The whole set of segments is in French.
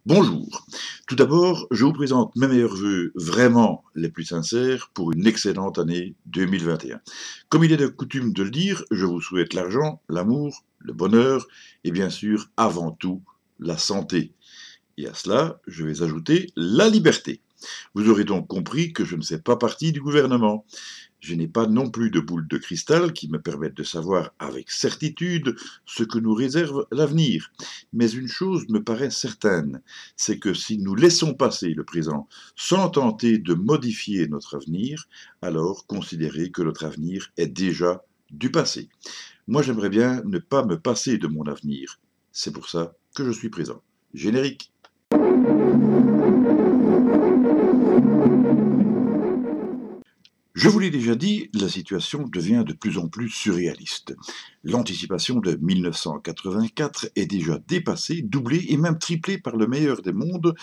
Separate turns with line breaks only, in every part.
Bonjour. Tout d'abord, je vous présente mes meilleurs vœux vraiment les plus sincères pour une excellente année 2021. Comme il est de coutume de le dire, je vous souhaite l'argent, l'amour, le bonheur et bien sûr, avant tout, la santé. Et à cela, je vais ajouter la liberté. Vous aurez donc compris que je ne fais pas partie du gouvernement. Je n'ai pas non plus de boule de cristal qui me permette de savoir avec certitude ce que nous réserve l'avenir. Mais une chose me paraît certaine, c'est que si nous laissons passer le présent sans tenter de modifier notre avenir, alors considérez que notre avenir est déjà du passé. Moi, j'aimerais bien ne pas me passer de mon avenir. C'est pour ça que je suis présent. Générique. Je vous l'ai déjà dit, la situation devient de plus en plus surréaliste. L'anticipation de 1984 est déjà dépassée, doublée et même triplée par le meilleur des mondes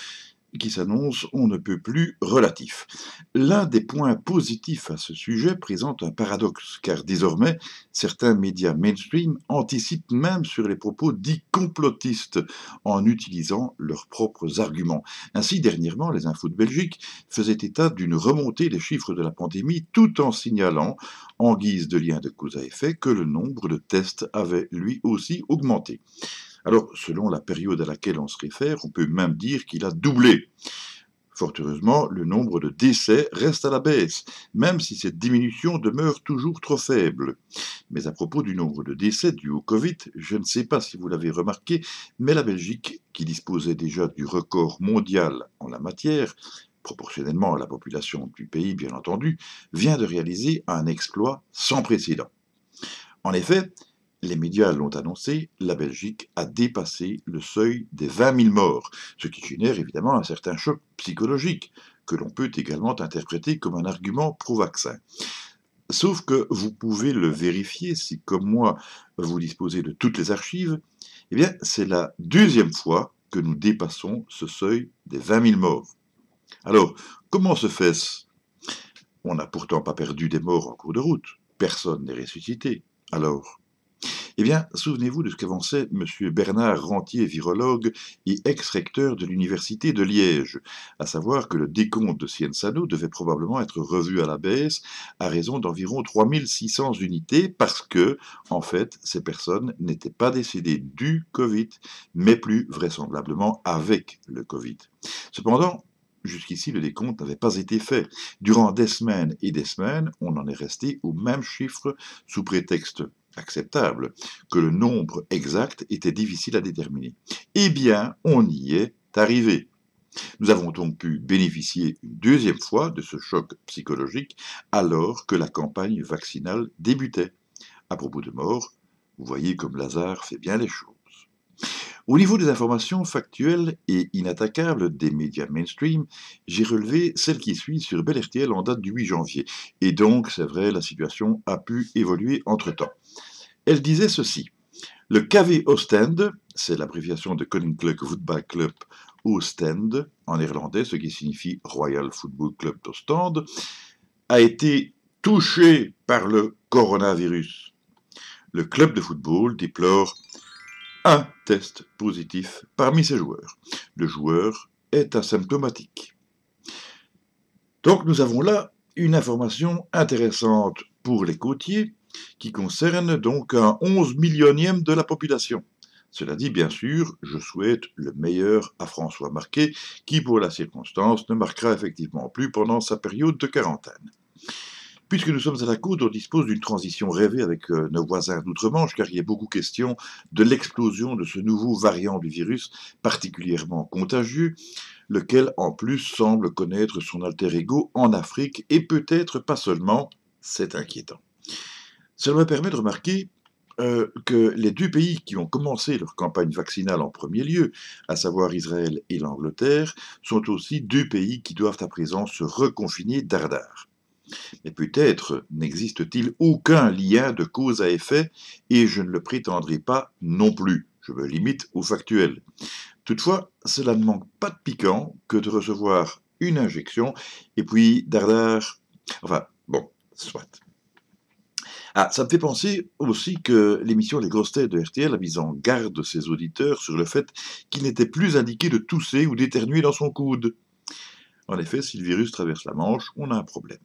qui s'annonce on ne peut plus relatif. L'un des points positifs à ce sujet présente un paradoxe, car désormais, certains médias mainstream anticipent même sur les propos dits complotistes en utilisant leurs propres arguments. Ainsi, dernièrement, les infos de Belgique faisaient état d'une remontée des chiffres de la pandémie tout en signalant, en guise de lien de cause à effet, que le nombre de tests avait lui aussi augmenté. Alors, selon la période à laquelle on se réfère, on peut même dire qu'il a doublé. Fort heureusement, le nombre de décès reste à la baisse, même si cette diminution demeure toujours trop faible. Mais à propos du nombre de décès dus au Covid, je ne sais pas si vous l'avez remarqué, mais la Belgique, qui disposait déjà du record mondial en la matière, proportionnellement à la population du pays bien entendu, vient de réaliser un exploit sans précédent. En effet, les médias l'ont annoncé, la Belgique a dépassé le seuil des 20 000 morts, ce qui génère évidemment un certain choc psychologique, que l'on peut également interpréter comme un argument pro-vaccin. Sauf que vous pouvez le vérifier si, comme moi, vous disposez de toutes les archives, eh bien, c'est la deuxième fois que nous dépassons ce seuil des 20 000 morts. Alors, comment se fait-ce? On n'a pourtant pas perdu des morts en cours de route. Personne n'est ressuscité. Alors, eh bien, souvenez-vous de ce qu'avançait M. Bernard Rentier, virologue et ex-recteur de l'Université de Liège, à savoir que le décompte de Cienzano devait probablement être revu à la baisse à raison d'environ 3600 unités parce que, en fait, ces personnes n'étaient pas décédées du Covid, mais plus vraisemblablement avec le Covid. Cependant, jusqu'ici, le décompte n'avait pas été fait. Durant des semaines et des semaines, on en est resté au même chiffre sous prétexte acceptable, que le nombre exact était difficile à déterminer. Eh bien, on y est arrivé. Nous avons donc pu bénéficier une deuxième fois de ce choc psychologique alors que la campagne vaccinale débutait. À propos de mort, vous voyez comme Lazare fait bien les choses. Au niveau des informations factuelles et inattaquables des médias mainstream, j'ai relevé celle qui suit sur Bel RTL en date du 8 janvier. Et donc, c'est vrai, la situation a pu évoluer entre-temps. Elle disait ceci. Le KV Ostend, c'est l'abréviation de Koninklijk Voetbal Club Ostend, en néerlandais, ce qui signifie Royal Football Club d'Ostende, a été touché par le coronavirus. Le club de football déplore un test positif parmi ses joueurs. Le joueur est asymptomatique. Donc nous avons là une information intéressante pour les côtiers qui concerne donc un 11 millionième de la population. Cela dit, bien sûr, je souhaite le meilleur à François Marquet, qui pour la circonstance ne marquera effectivement plus pendant sa période de quarantaine. Puisque nous sommes à la côte, on dispose d'une transition rêvée avec nos voisins d'outre-Manche, car il y a beaucoup question de l'explosion de ce nouveau variant du virus particulièrement contagieux, lequel en plus semble connaître son alter ego en Afrique, et peut-être pas seulement, c'est inquiétant. Cela me permet de remarquer que les deux pays qui ont commencé leur campagne vaccinale en premier lieu, à savoir Israël et l'Angleterre, sont aussi deux pays qui doivent à présent se reconfiner dardard. Mais peut-être n'existe-t-il aucun lien de cause à effet, et je ne le prétendrai pas non plus. Je me limite au factuel. Toutefois, cela ne manque pas de piquant que de recevoir une injection, et puis dardard... Enfin, bon, soit. Ah, ça me fait penser aussi que l'émission Les Grosses Têtes de RTL a mis en garde ses auditeurs sur le fait qu'il n'était plus indiqué de tousser ou d'éternuer dans son coude. En effet, si le virus traverse la Manche, on a un problème.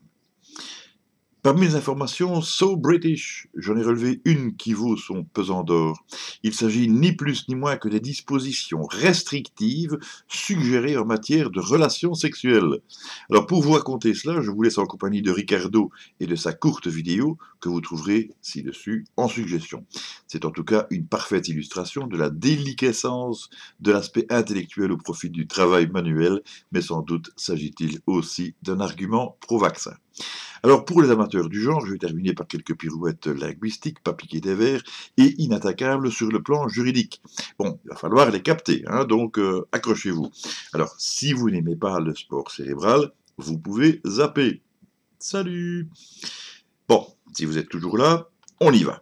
Parmi les informations So British, j'en ai relevé une qui vaut son pesant d'or. Il s'agit ni plus ni moins que des dispositions restrictives suggérées en matière de relations sexuelles. Alors pour vous raconter cela, je vous laisse en compagnie de Ricardo et de sa courte vidéo que vous trouverez ci-dessus en suggestion. C'est en tout cas une parfaite illustration de la déliquescence de l'aspect intellectuel au profit du travail manuel, mais sans doute s'agit-il aussi d'un argument pro-vaccin. Alors pour les amateurs du genre, je vais terminer par quelques pirouettes linguistiques, pas piquées des verres, et inattaquables sur le plan juridique. Bon, il va falloir les capter, hein, donc accrochez-vous. Alors, si vous n'aimez pas le sport cérébral, vous pouvez zapper. Salut! Bon, si vous êtes toujours là, on y va.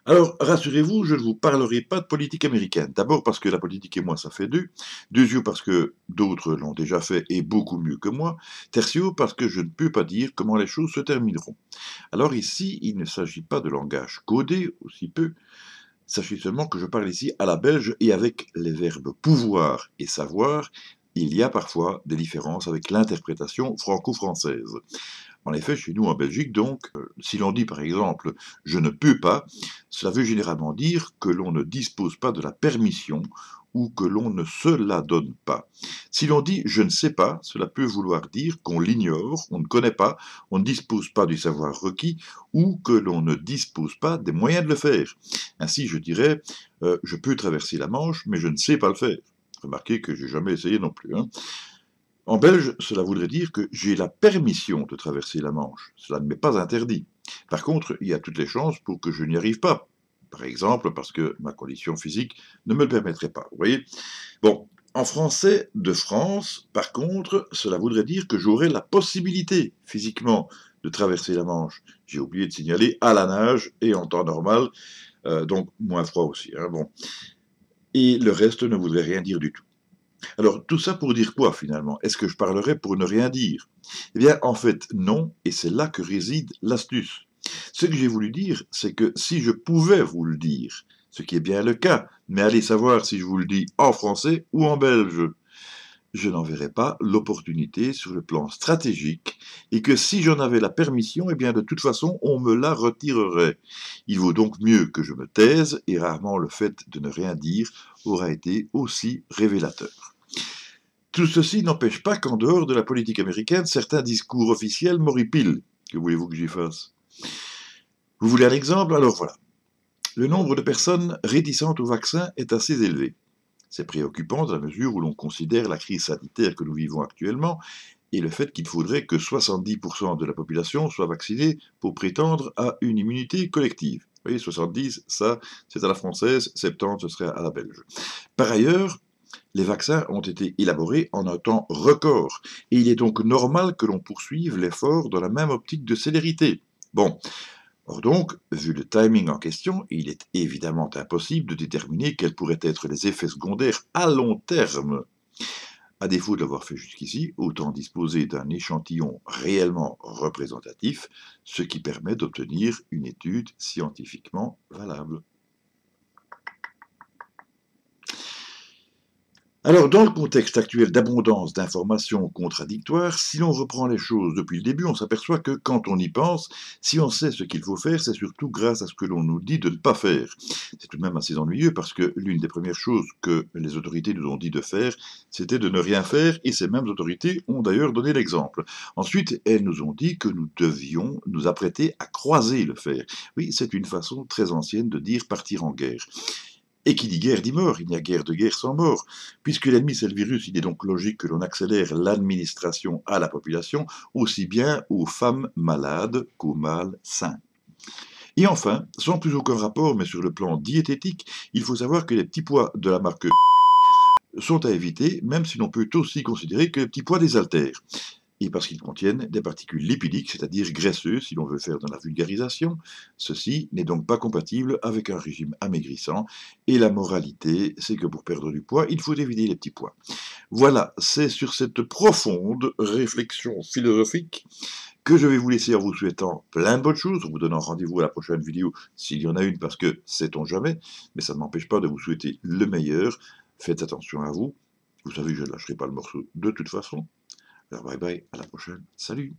Alors, rassurez-vous, je ne vous parlerai pas de politique américaine. D'abord parce que la politique et moi, ça fait deux. Deuxièmement parce que d'autres l'ont déjà fait et beaucoup mieux que moi. Tertio parce que je ne peux pas dire comment les choses se termineront. Alors ici, il ne s'agit pas de langage codé, aussi peu. Sachez seulement que je parle ici à la belge et avec les verbes pouvoir et savoir, il y a parfois des différences avec l'interprétation franco-française. En effet, chez nous en Belgique, donc, si l'on dit par exemple je ne peux pas, cela veut généralement dire que l'on ne dispose pas de la permission ou que l'on ne se la donne pas. Si l'on dit je ne sais pas, cela peut vouloir dire qu'on l'ignore, on ne connaît pas, on ne dispose pas du savoir requis ou que l'on ne dispose pas des moyens de le faire. Ainsi, je dirais je peux traverser la Manche, mais je ne sais pas le faire. Remarquez que je n'ai jamais essayé non plus, hein. En belge, cela voudrait dire que j'ai la permission de traverser la Manche. Cela ne m'est pas interdit. Par contre, il y a toutes les chances pour que je n'y arrive pas. Par exemple, parce que ma condition physique ne me le permettrait pas. Vous voyez? Bon, en français de France, par contre, cela voudrait dire que j'aurais la possibilité, physiquement, de traverser la Manche. J'ai oublié de signaler à la nage et en temps normal, donc moins froid aussi, hein, bon. Et le reste ne voudrait rien dire du tout. Alors, tout ça pour dire quoi finalement? Est-ce que je parlerais pour ne rien dire? Eh bien, en fait, non, et c'est là que réside l'astuce. Ce que j'ai voulu dire, c'est que si je pouvais vous le dire, ce qui est bien le cas, mais allez savoir si je vous le dis en français ou en belge, je n'en verrais pas l'opportunité sur le plan stratégique, et que si j'en avais la permission, eh bien de toute façon, on me la retirerait. Il vaut donc mieux que je me taise, et rarement le fait de ne rien dire aura été aussi révélateur. Tout ceci n'empêche pas qu'en dehors de la politique américaine, certains discours officiels m'horripilent. Que voulez-vous que j'y fasse? Vous voulez un exemple? Alors voilà. Le nombre de personnes réticentes au vaccin est assez élevé. C'est préoccupant dans la mesure où l'on considère la crise sanitaire que nous vivons actuellement et le fait qu'il faudrait que 70% de la population soit vaccinée pour prétendre à une immunité collective. Vous voyez, 70, ça, c'est à la française, 70, ce serait à la belge. Par ailleurs, les vaccins ont été élaborés en un temps record, et il est donc normal que l'on poursuive l'effort dans la même optique de célérité. Bon, or donc, vu le timing en question, il est évidemment impossible de déterminer quels pourraient être les effets secondaires à long terme. À défaut de l'avoir fait jusqu'ici, autant disposer d'un échantillon réellement représentatif, ce qui permet d'obtenir une étude scientifiquement valable. Alors, dans le contexte actuel d'abondance d'informations contradictoires, si l'on reprend les choses depuis le début, on s'aperçoit que quand on y pense, si on sait ce qu'il faut faire, c'est surtout grâce à ce que l'on nous dit de ne pas faire. C'est tout de même assez ennuyeux parce que l'une des premières choses que les autorités nous ont dit de faire, c'était de ne rien faire, et ces mêmes autorités ont d'ailleurs donné l'exemple. Ensuite, elles nous ont dit que nous devions nous apprêter à croiser le fer. Oui, c'est une façon très ancienne de dire partir en guerre. Et qui dit guerre dit mort, il n'y a guère de guerre sans mort. Puisque l'ennemi c'est le virus, il est donc logique que l'on accélère l'administration à la population, aussi bien aux femmes malades qu'aux mâles sains. Et enfin, sans plus aucun rapport, mais sur le plan diététique, il faut savoir que les petits pois de la marque sont à éviter, même si l'on peut aussi considérer que les petits pois désaltèrent. Et parce qu'ils contiennent des particules lipidiques, c'est-à-dire graisseuses, si l'on veut faire dans la vulgarisation. Ceci n'est donc pas compatible avec un régime amaigrissant, et la moralité, c'est que pour perdre du poids, il faut éviter les petits pois. Voilà, c'est sur cette profonde réflexion philosophique que je vais vous laisser en vous souhaitant plein de bonnes choses, en vous donnant rendez-vous à la prochaine vidéo, s'il y en a une, parce que sait-on jamais, mais ça ne m'empêche pas de vous souhaiter le meilleur. Faites attention à vous. Vous savez que je ne lâcherai pas le morceau de toute façon. Alors bye bye, à la prochaine. Salut!